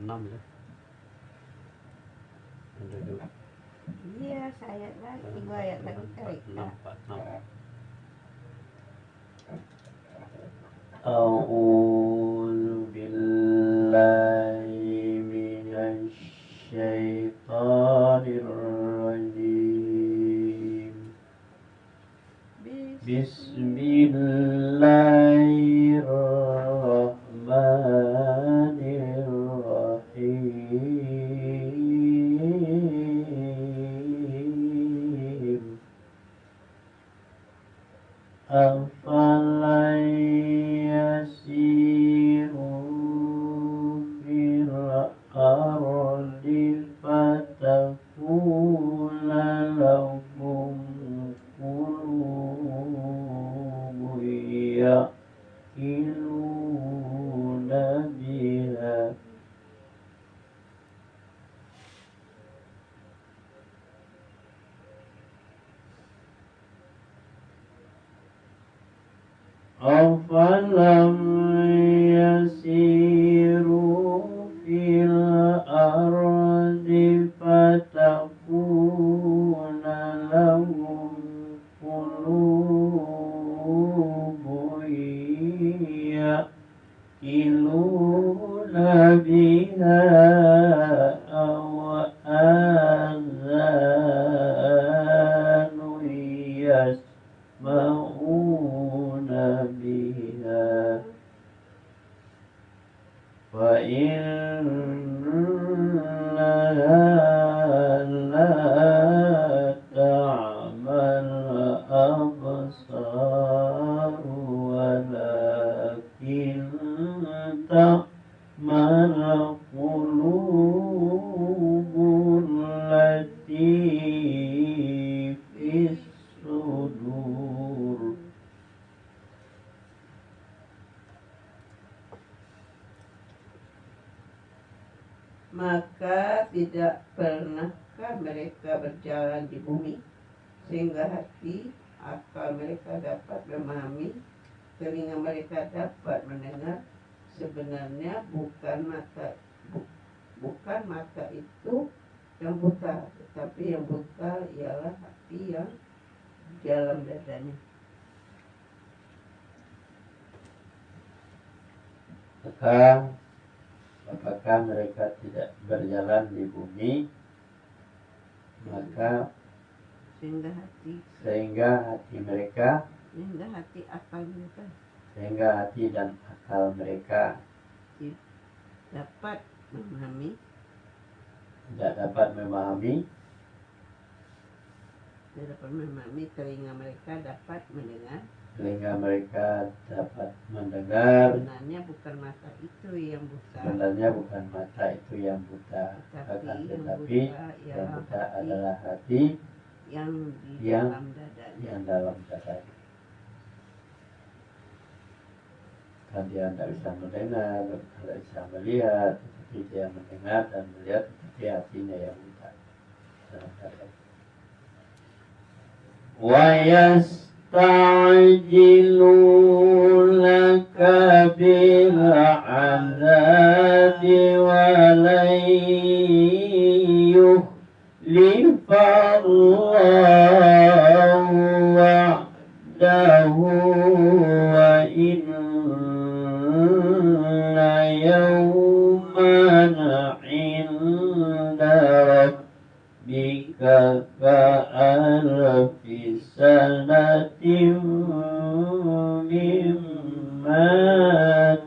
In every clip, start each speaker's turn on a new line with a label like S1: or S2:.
S1: 6 ya. Ada dua.
S2: Iya, saya lagi 2 ayat lagi kali
S1: 6,
S2: Kak.
S1: 46.
S3: أعوذ بالله من الشيطان الرجيم بسم الله الرحمن الرحيم أفلا يسيروا في الأرض فتكون لهم قلوب يعقلون بها أفلم يسيروا في الأرض فتكون لهم قلوب يعقلون بها أو آذان يسمعون بها فإنها لا تعمى الأبصار ولكن تعمى القلوب التي في الصدور.
S2: Maka tidak pernahkah mereka berjalan di bumi sehingga hati akal mereka dapat memahami, telinga mereka dapat mendengar. Sebenarnya bukan mata itu yang buta, tetapi yang buta ialah hati yang di dalam dadanya.
S3: Apakah mereka tidak berjalan di bumi, maka
S2: Sehingga hati
S3: dan akal mereka
S2: dapat memahami,
S3: tidak dapat memahami,
S2: telinga mereka dapat mendengar. Sebenarnya bukan mata itu yang buta,
S3: tetapi yang buta adalah hati
S2: yang di
S3: yang
S2: dalam dadanya.
S3: yang dalam dadanya. Kan dia tidak bisa mendengar, tidak bisa melihat, tetapi dia mendengar dan melihat, tetapi hatinya yang buta dalam dadanya. وَيَسْتَعْجِلُونَكَ بِالْعَذَابِ وَلَنْ يُخْلِفَ اللَّهُ وَعْدَهُ وَإِنَّ يَوْمًا عِندَ رَبِّكَ كَأَلْفِ سَنَةٍ مِّمَّا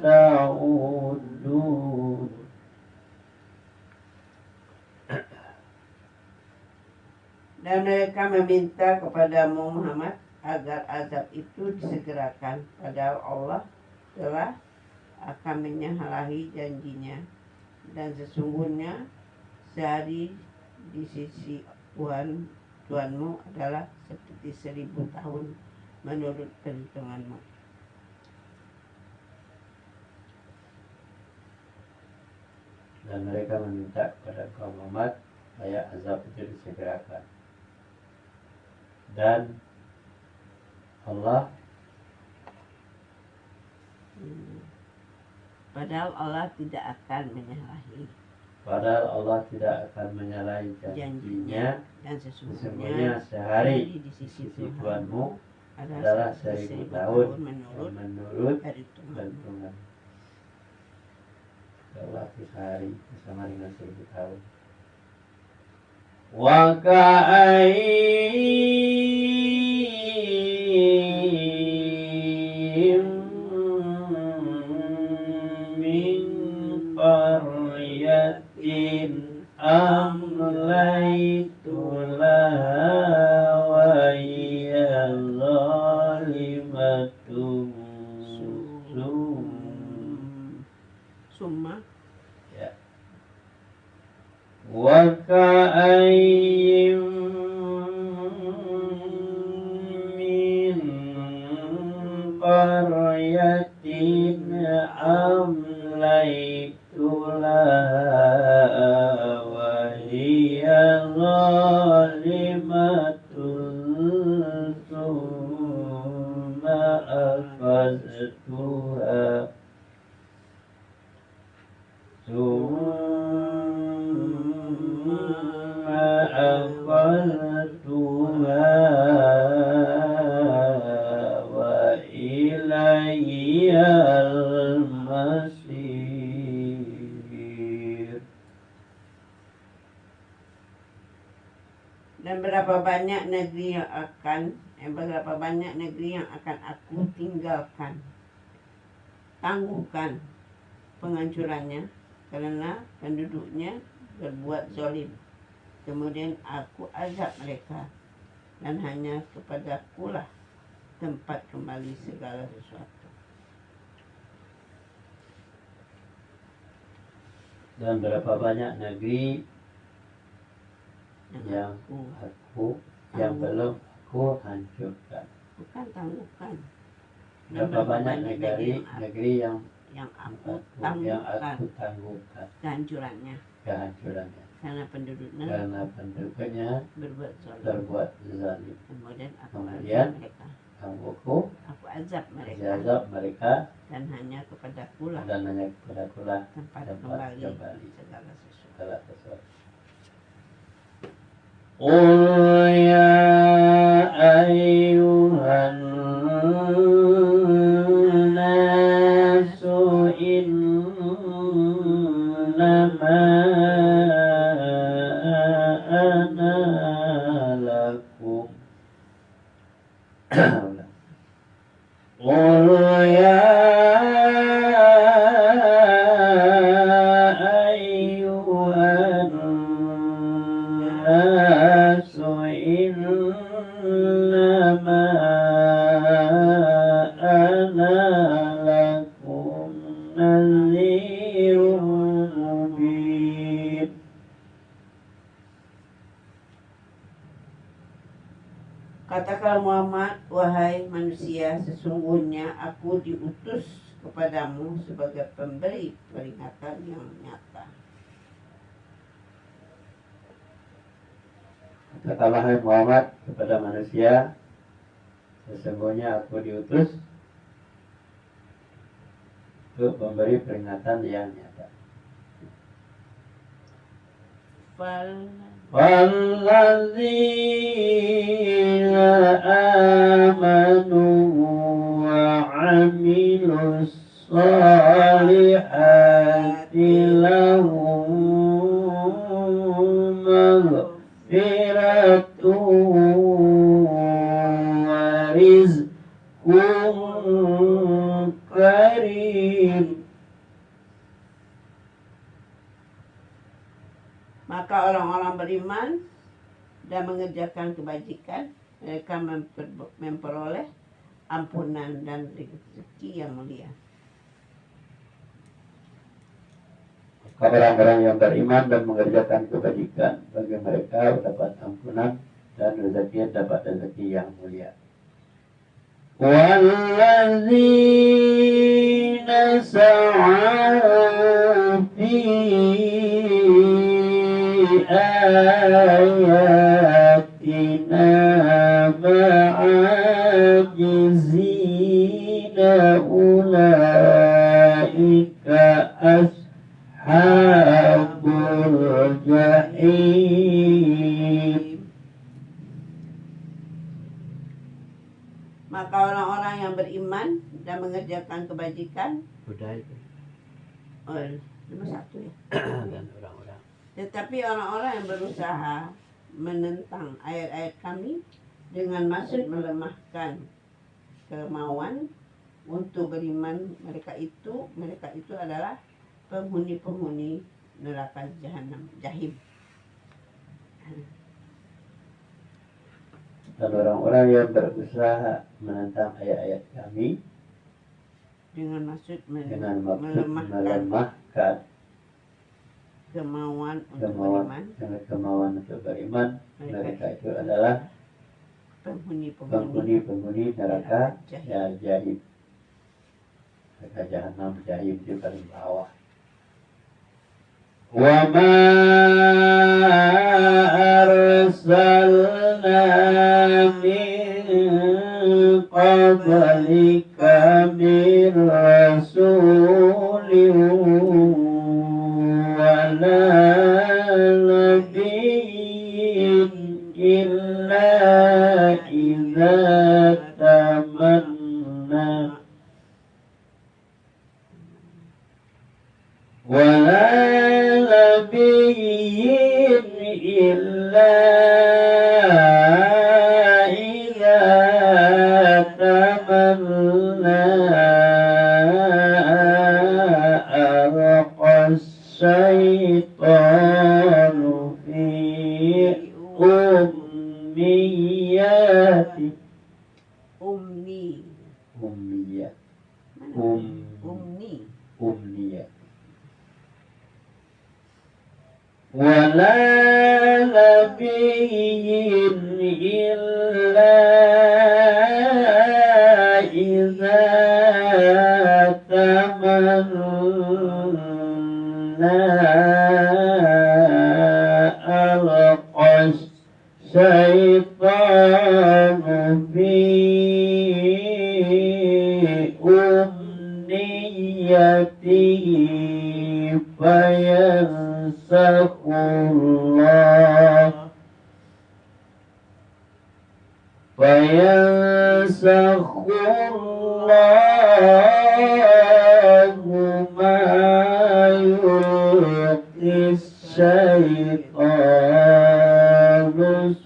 S3: تَعُدُّونَ.
S2: Dan mereka meminta kepadamu Muhammad agar azab itu disegerakan, padahal Allah telah akan menyalahi janjinya, dan sesungguhnya sehari di sisi Tuhanmu adalah seperti 1000 tahun menurut perhitunganmu.
S3: Dan mereka meminta kepada kaum Muhammad supaya azab itu disegerakan. Dan Allah
S2: Padahal Allah tidak akan menyalahi janjinya
S3: dan sesungguhnya sehari di sisi Tuhanmu adalah 1000 tahun menurut perhitungan. Allah sehari bersama dengan 1000 tahun. Wa ka'ayyin min qaryatin amlaytu laha wa hiya zalimatun
S2: summa
S3: ya. Wa ka'ayyin min qaryatin amlaytu laha wa hiya zalimatun thumma akhadhtuha wa ilayyal masir.
S2: Dan berapa banyak negeri yang akan aku tangguhkan penghancurannya karena penduduknya berbuat zalim. Kemudian aku azab mereka, dan hanya kepadakulah tempat kembali segala sesuatu.
S3: Dan berapa banyak negeri yang belum aku hancurkan.
S2: Bukan tangguhkan.
S3: Berapa banyak negeri yang
S2: aku
S3: tangguhkan
S2: kehancurannya karena penduduknya berbuat zalim. Kemudian aku azab mereka, dan hanya kepadakulah tempat kembali segala sesuatu.
S3: Qul ya ayyuhan nasu innama ana lakum Qul ya ayyuhan nasu innama ana lakum nadhirun mubin.
S2: Katakanlah Muhammad, wahai manusia, sesungguhnya aku diutus kepadamu sebagai pemberi peringatan yang nyata.
S3: Katakanlah hai Muhammad kepada manusia, sesungguhnya aku diutus untuk memberi peringatan yang nyata. Walladzina amanu wa amilus salihati lahum maghfiratun wa rizqun karim.
S2: Maka orang-orang beriman dan mengerjakan kebajikan, mereka memperoleh ampunan dan rezeki yang mulia.
S3: Orang-orang yang beriman dan mengerjakan kebajikan, bagi mereka dapat ampunan dan rezeki yang mulia. Walladzina sa'u fi ayatina ma'ajizina ulaika
S2: Maka orang-orang yang beriman dan mengerjakan kebajikan,
S3: udah itu.
S2: Nomor 1 ya.
S3: Dan orang-orang.
S2: Tetapi orang-orang yang berusaha menentang ayat-ayat kami dengan maksud melemahkan kemauan untuk beriman, mereka itu adalah penghuni-penghuni neraka jahanam, jahim.
S3: Dan orang-orang yang berusaha menentang ayat-ayat kami
S2: dengan maksud
S3: melemahkan
S2: kemauan untuk
S3: beriman, mereka itu adalah penghuni neraka jahim. Neraka jahanam jahim di paling bawah. Wa ma arsalna min qablika min rasulin wala nabiyyin illa idza tamanna الشيطان في أمنيته ولا نبي إلا إذا تمنى ألقى الشيطان في أمنيته فينسخ الله ما يلقي الشيطان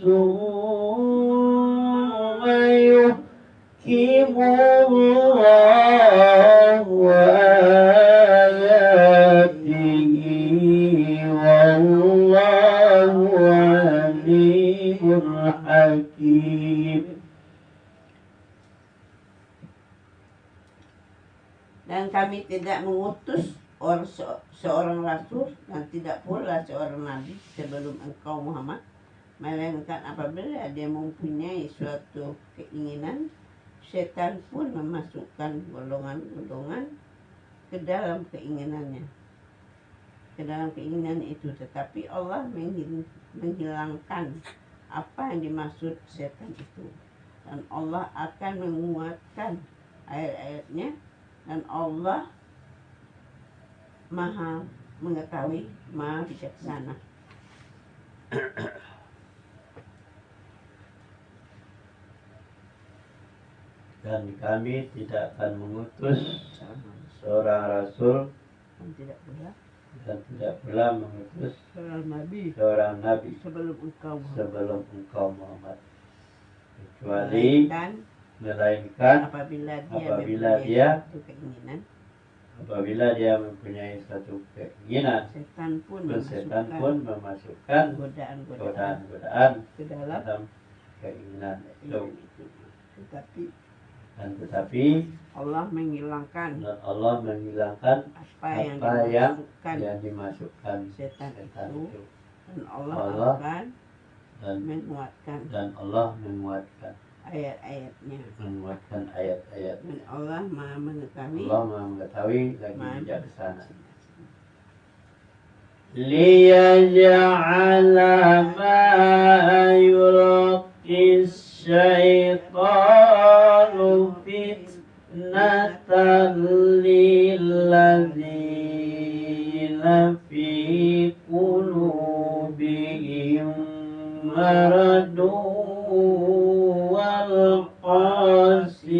S3: ثم يحكم الله آياته والله عليم حكيم.
S2: Dan kami tidak mengutus seorang rasul dan tidak pula seorang nabi sebelum engkau Muhammad, melainkan apabila dia mempunyai suatu keinginan, setan pun memasukkan golongan-golongan ke dalam keinginan itu. Tetapi Allah menghilangkan apa yang dimaksud setan itu, dan Allah akan menguatkan ayat-ayatnya, dan Allah Maha mengetahui, Maha bijaksana.
S3: Dan kami tidak akan mengutus seorang rasul dan tidak pula mengutus seorang nabi sebelum engkau Muhammad, kecuali melainkan apabila dia mempunyai satu keinginan, setan pun memasukkan godaan-godaan ke dalam keinginan itu. Tetapi Allah menghilangkan apa yang dimasukkan setan itu, dan Allah menguatkan ayat-ayatnya, dan Allah Maha mengetahui lagi bijaksana. Liyaj'ala ma yulqi syaitanu fitnatan lilladzina fi qulubihim maradun wal qasiyati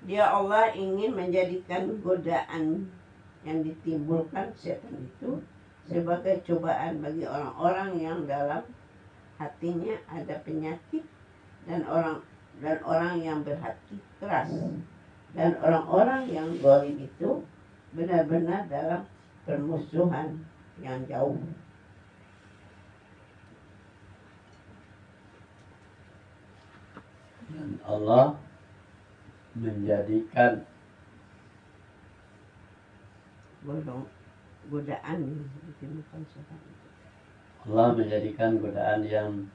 S2: Dia Allah ingin menjadikan godaan yang ditimbulkan setan itu sebagai cobaan bagi orang-orang yang dalam hatinya ada penyakit dan orang yang berhati keras, dan orang-orang yang zalim itu benar-benar dalam permusuhan yang jauh.
S3: Dan Allah menjadikan
S2: godaan ditimbulkan setan itu.
S3: Allah menjadikan godaan yang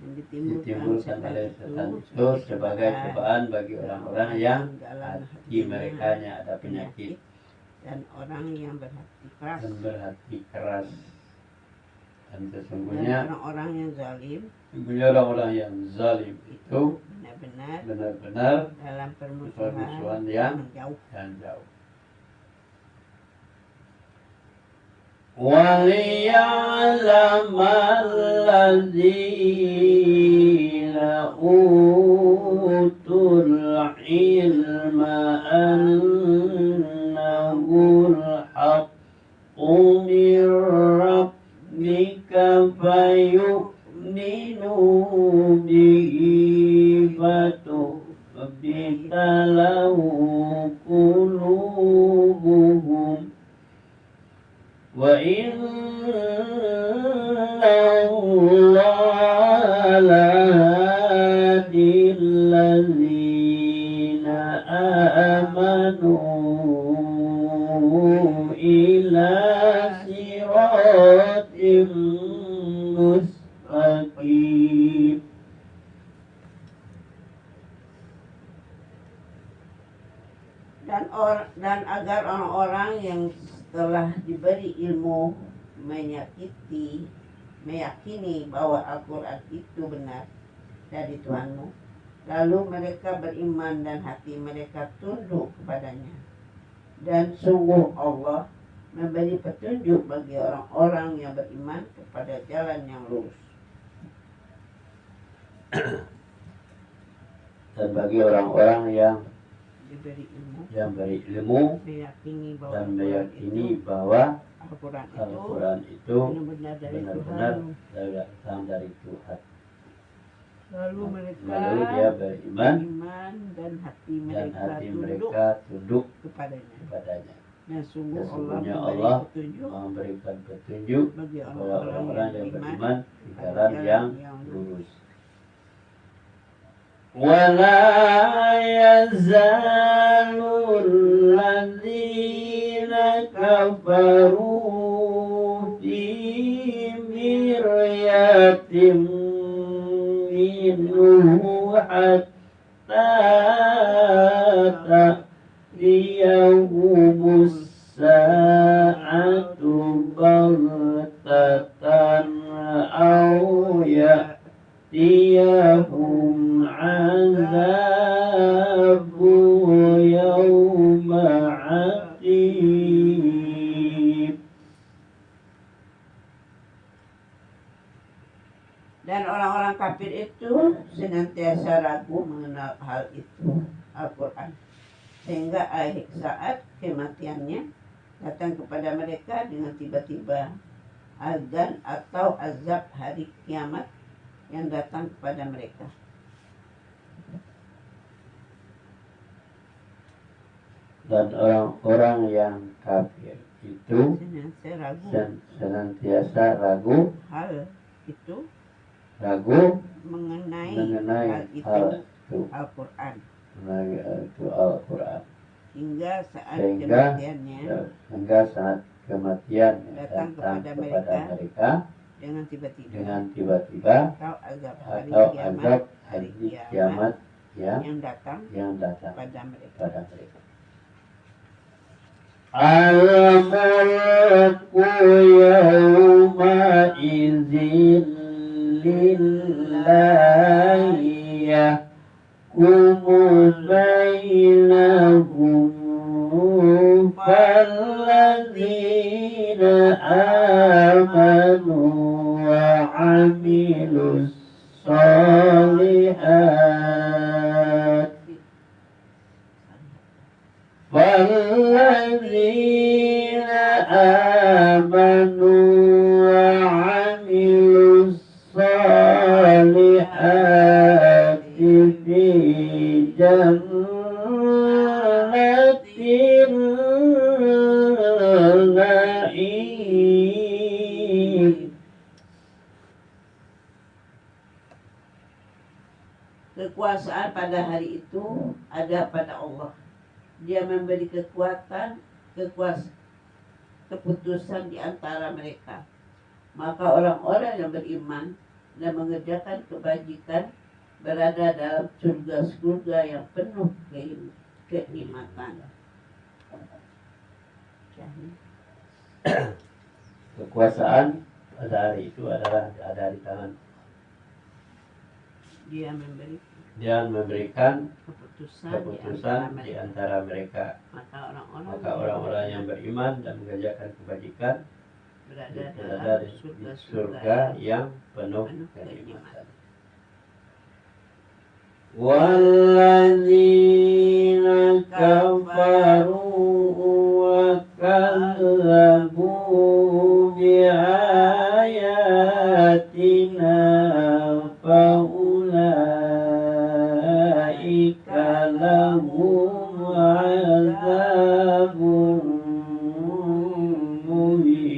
S3: ditimbulkan oleh setan itu sebagai cobaan bagi orang-orang yang hati mereka ada penyakit
S2: dan orang yang berhati keras.
S3: Dan sesungguhnya
S2: orang-orang yang zalim
S3: itu benar-benar
S2: dalam
S3: permusuhan yang jauh. وَلِيَعْلَمَ الَّذِينَ أُوتُوا الْعِلْمَ أَنَّهُ الْحَقُّ مِنْ رَبِّكَ فَيُؤْمِنُوا بِهِ فَتُخْبِتَ لَهُ قُلُوبُهُمْ وَإِنَّ اللَّهَ لَهَادِي الَّذِينَ آمَنُوا إِلَى صِرَاطٍ مُسْتَقِيمٍ.
S2: Dan agar orang-orang yang telah diberi ilmu meyakini bahwa Al-Quran itu benar dari Tuhanmu, lalu mereka beriman dan hati mereka tunduk kepadanya. Dan sungguh Allah memberi petunjuk bagi orang-orang yang beriman kepada jalan yang lurus.
S3: Dan bagi orang-orang yang
S2: beri
S3: ilmu dan meyakini bahwa Al-Quran itu benar-benar datang dari Tuhan.
S2: Lalu
S3: dia beriman
S2: dan hati
S3: mereka tunduk
S2: kepadanya. Dan
S3: sesungguhnya Allah memberikan petunjuk kepada orang-orang yang beriman di jalan yang lurus. وَلَا يَزَالُ الَّذِينَ كَفَرُوا فِي مِرْيَةٍ مِّنْهُ حَتَّى تَأْتِيَهُمُ السَّاعَةُ بَغْتَةً أَوْ يَأْتِيَهُمْ عَذَابُ يَوْمٍ عَقِيمٍ.
S2: Dan orang-orang kafir itu senantiasa ragu mengenal hal itu, Al-Quran, sehingga akhir saat kematiannya datang kepada mereka dengan tiba-tiba, azan atau azab hari kiamat yang datang kepada mereka.
S3: Dan orang-orang yang kafir itu senantiasa ragu mengenai hal itu
S2: Al-Quran,
S3: hingga saat kematian datang kepada mereka
S2: dengan
S3: tiba-tiba atau azab hari kiamat yang datang
S2: kepada mereka.
S3: Al-mulku yawma idzin lillahi yahkumu bainahum falladzina amanu wa amilus shalihat fi jannatin na'im.
S2: Kekuasaan pada hari itu ada pada Allah. Dia memberi kekuatan, keputusan di antara mereka. Maka orang-orang yang beriman dan mengerjakan kebajikan berada dalam surga-surga yang penuh kenikmatan.
S3: Kekuasaan pada hari itu adalah ada di tangan. Dia memberikan keputusan di antara mereka.
S2: Maka
S3: orang-orang yang beriman dan mengerjakan kebajikan berada di surga yang penuh kenikmatan. Walladzina kafaru wa kadzabu biayatina faulaika lahum azabun muhin.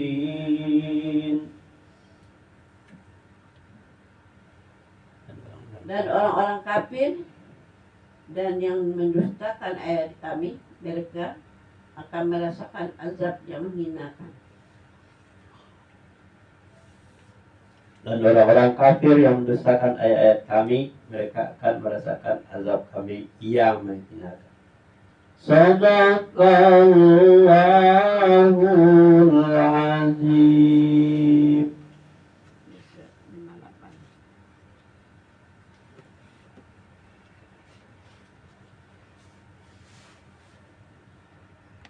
S2: Dan orang-orang kafir dan yang mendustakan ayat kami, mereka akan merasakan azab yang menghinakan.
S3: Dan orang-orang kafir yang mendustakan ayat-ayat kami, mereka akan merasakan azab kami yang menghinakan. Sadaqallahu